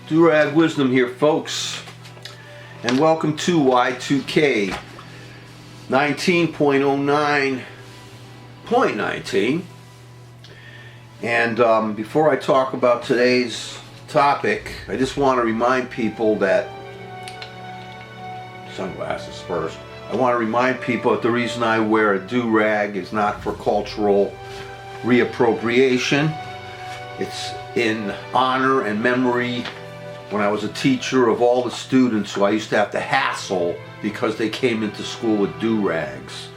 Durag Wisdom here, folks, and welcome to Y2K 19.09.19. And before I talk about today's topic, I just want to remind people that sunglasses first. I want to remind people that the reason I wear a do-rag is not for cultural reappropriation. It's in honor and memory when I was a teacher of all the students who I used to have to hassle because they came into school with do-rags.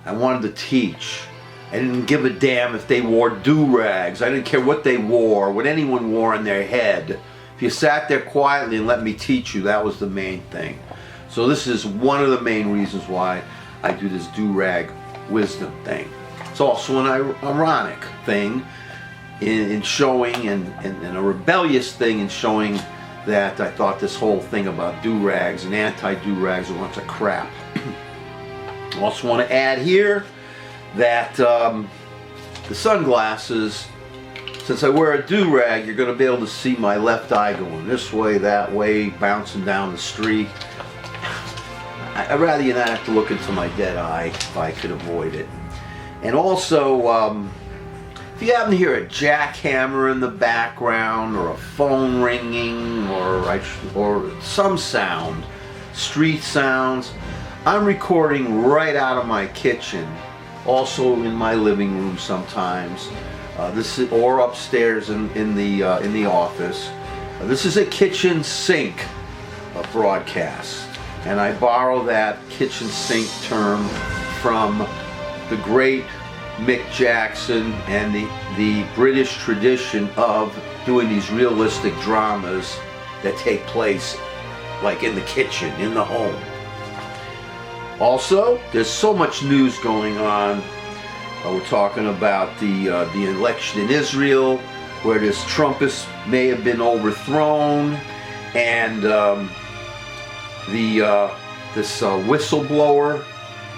I wanted to teach. I didn't give a damn if they wore do-rags. I didn't care what they wore, what anyone wore on their head. If you sat there quietly and let me teach you, that was the main thing. So this is one of the main reasons why I do this do-rag wisdom thing. It's also an ironic thing in showing and a rebellious thing in showing that I thought this whole thing about do-rags and anti-do-rags was a bunch of crap. I also want to add here that the sunglasses, since I wear a do-rag, you're going to be able to see my left eye going this way, that way, bouncing down the street. I'd rather you not have to look into my dead eye if I could avoid it. And also, if you happen to hear a jackhammer in the background, or a phone ringing, or some sound, street sounds, I'm recording right out of my kitchen, also in my living room sometimes. Or upstairs in the office. This is a kitchen sink broadcast, and I borrow that kitchen sink term from the great Mick Jackson and the British tradition of doing these realistic dramas that take place like in the kitchen, in the home. Also, there's so much news going on. We're talking about the election in Israel, where this Trumpist may have been overthrown, and this whistleblower,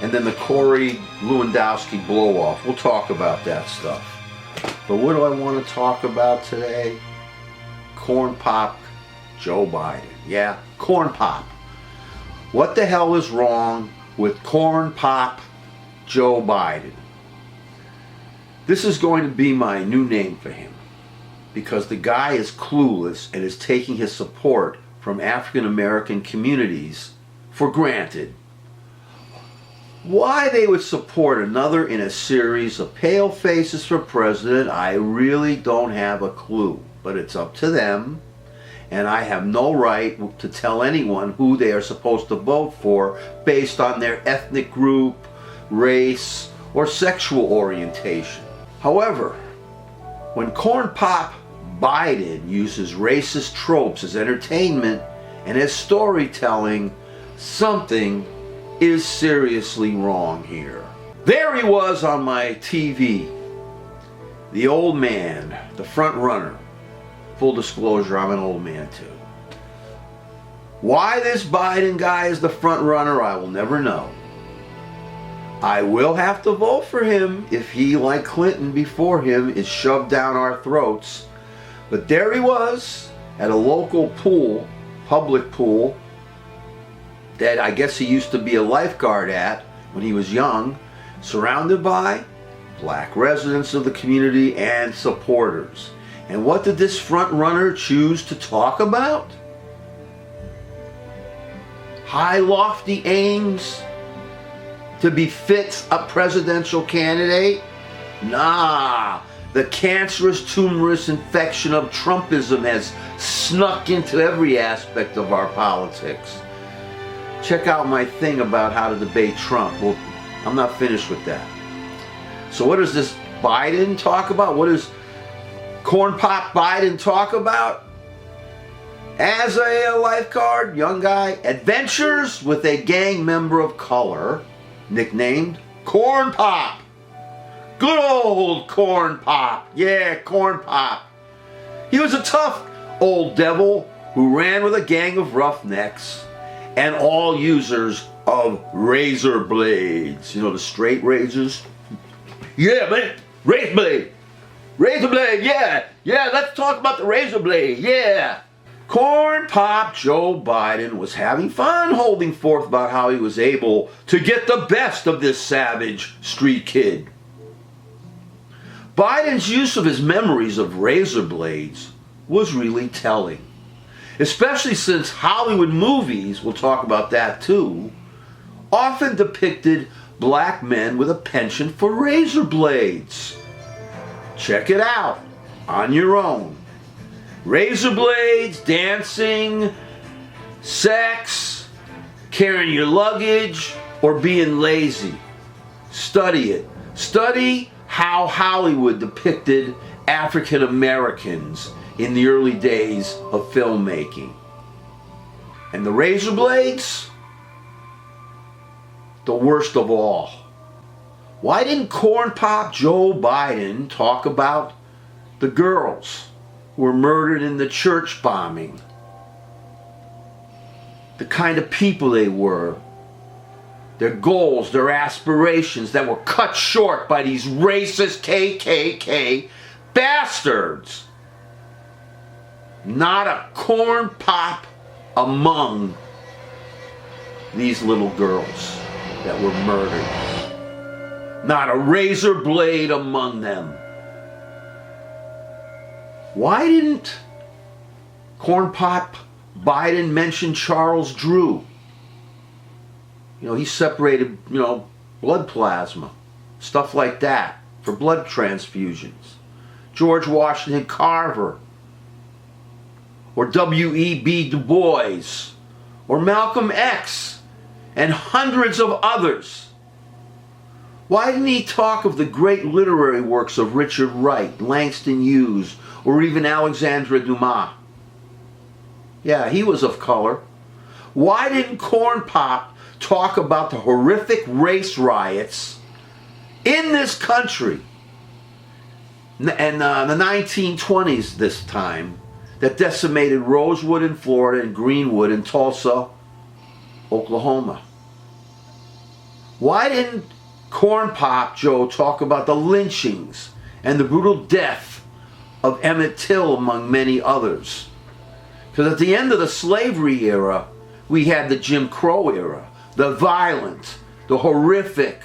and then the Corey Lewandowski blow-off. We'll talk about that stuff. But what do I want to talk about today? Corn Pop Joe Biden. Yeah, Corn Pop. What the hell is wrong with Corn Pop Joe Biden? This is going to be my new name for him, because the guy is clueless and is taking his support from African American communities for granted. Why they would support another in a series of pale faces for president, I really don't have a clue. But it's up to them, and I have no right to tell anyone who they are supposed to vote for based on their ethnic group, race, or sexual orientation. However, when Corn Pop Biden uses racist tropes as entertainment and as storytelling, something is seriously wrong here. There he was on my TV, the old man, the front runner. Full disclosure, I'm an old man too. Why this Biden guy is the front runner, I will never know. I will have to vote for him if he, like Clinton before him, is shoved down our throats. But there he was at a local pool, public pool, that I guess he used to be a lifeguard at when he was young, surrounded by black residents of the community and supporters. And what did this front runner choose to talk about? High, lofty aims to befit a presidential candidate? Nah, the cancerous, tumorous infection of Trumpism has snuck into every aspect of our politics. Check out my thing about how to debate Trump. Well, I'm not finished with that. So what does this Biden talk about? What does Corn Pop Biden talk about? As a lifeguard, young guy, adventures with a gang member of color, nicknamed Corn Pop. Good old Corn Pop. Yeah, Corn Pop. He was a tough old devil who ran with a gang of roughnecks and all users of razor blades. You know, the straight razors? Yeah, man, razor blade. Razor blade, yeah. Yeah, let's talk about the razor blade, yeah. Corn Pop Joe Biden was having fun holding forth about how he was able to get the best of this savage street kid. Biden's use of his memories of razor blades was really telling, especially since Hollywood movies, we'll talk about that too, often depicted black men with a penchant for razor blades. Check it out on your own. Razor blades, dancing, sex, carrying your luggage, or being lazy. Study it. Study how Hollywood depicted African Americans in the early days of filmmaking. And the razor blades, the worst of all. Why didn't Corn Pop Joe Biden talk about the girls who were murdered in the church bombing? The kind of people they were, their goals, their aspirations that were cut short by these racist KKK bastards. Not a corn pop among these little girls that were murdered. Not a razor blade among them. Why didn't Corn Pop Biden mention Charles Drew? He separated, blood plasma, stuff like that, for blood transfusions. George Washington Carver, or W.E.B. Du Bois, or Malcolm X, and hundreds of others. Why didn't he talk of the great literary works of Richard Wright, Langston Hughes, or even Alexandre Dumas? Yeah, he was of color. Why didn't Corn Pop talk about the horrific race riots in this country and the 1920s this time that decimated Rosewood in Florida and Greenwood in Tulsa, Oklahoma? Why didn't Corn Pop Joe talk about the lynchings and the brutal death of Emmett Till, among many others? Because at the end of the slavery era, we had the Jim Crow era, the violent, the horrific,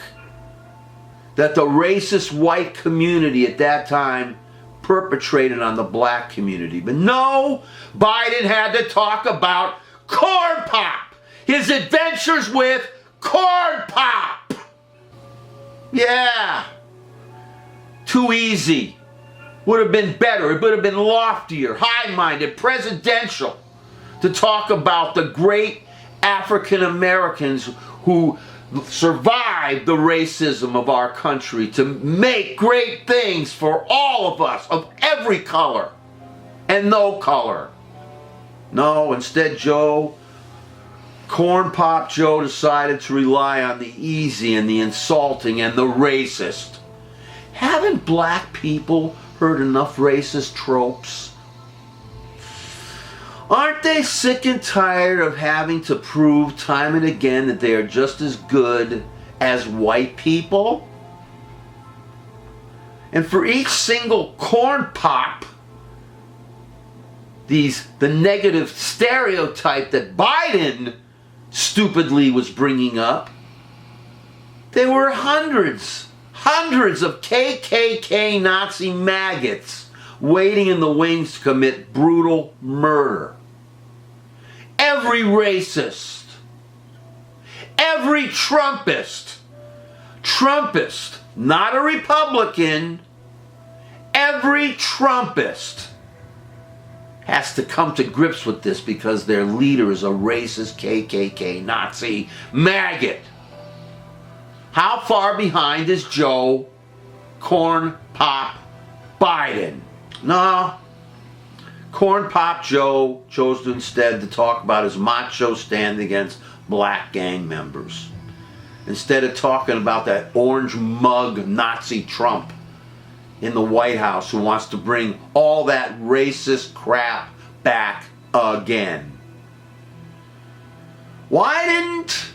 that the racist white community at that time perpetrated on the black community. But no, Biden had to talk about Corn Pop, his adventures with Corn Pop. Yeah, too easy. Would have been better. It would have been loftier, high-minded, presidential to talk about the great African Americans who survived the racism of our country to make great things for all of us of every color and no color. No, instead Corn Pop Joe decided to rely on the easy and the insulting and the racist. Haven't black people heard enough racist tropes? Aren't they sick and tired of having to prove time and again that they are just as good as white people? And for each single corn pop, the negative stereotype that Biden stupidly was bringing up, there were hundreds of KKK Nazi maggots waiting in the wings to commit brutal murder. Every racist, every Trumpist, not a Republican, every Trumpist has to come to grips with this because their leader is a racist KKK Nazi maggot. How far behind is Joe Corn Pop Biden? No. Corn Pop Joe chose to instead to talk about his macho stand against black gang members. Instead of talking about that orange mug Nazi Trump in the White House who wants to bring all that racist crap back again. Why didn't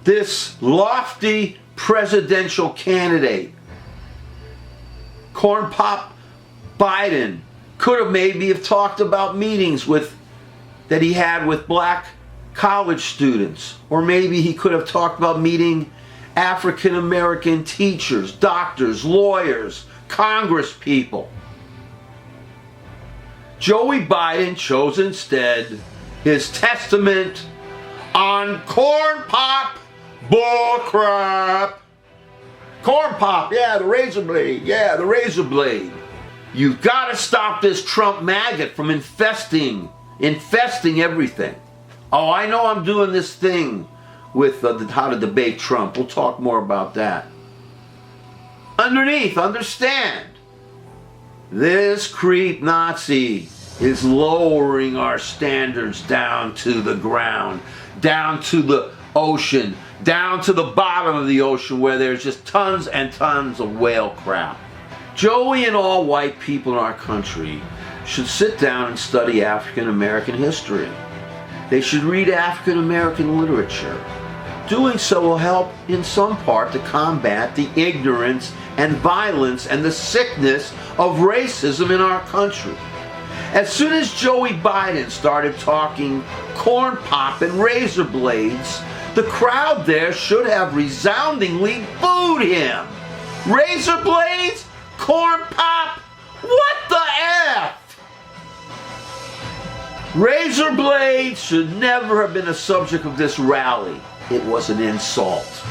this lofty presidential candidate, Corn Pop Biden, Could have maybe have talked about meetings that he had with black college students. Or maybe he could have talked about meeting African American teachers, doctors, lawyers, Congress people. Joey Biden chose instead his testament on corn pop bullcrap. Corn pop, yeah, the razor blade, yeah, the razor blade. You've got to stop this Trump maggot from infesting everything. Oh, I know I'm doing this thing with how to debate Trump. We'll talk more about that. Underneath, understand, this creep Nazi is lowering our standards down to the ground, down to the ocean, down to the bottom of the ocean where there's just tons and tons of whale crap. Joey and all white people in our country should sit down and study African American history. They should read African American literature. Doing so will help in some part to combat the ignorance and violence and the sickness of racism in our country. As soon as Joey Biden started talking corn pop and razor blades, the crowd there should have resoundingly booed him. Razor blades? Corn pop? What the F? Razor blades should never have been a subject of this rally. It was an insult.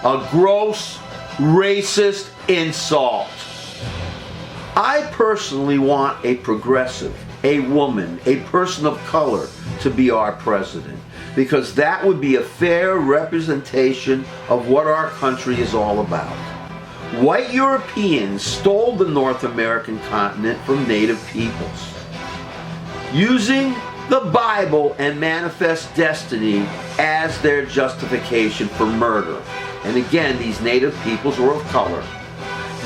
A gross, racist insult. I personally want a progressive, a woman, a person of color to be our president, because that would be a fair representation of what our country is all about. White Europeans stole the North American continent from native peoples, using the Bible and manifest destiny as their justification for murder. And again, these native peoples were of color.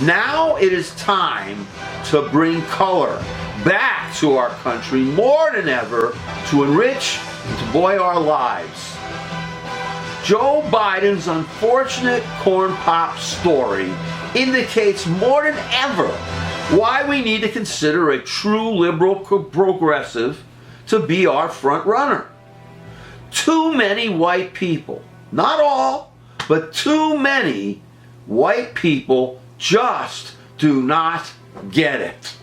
Now it is time to bring color back to our country more than ever to enrich and to buoy our lives. Joe Biden's unfortunate corn pop story indicates more than ever why we need to consider a true liberal progressive to be our front runner. Too many white people, not all, but too many white people just do not get it.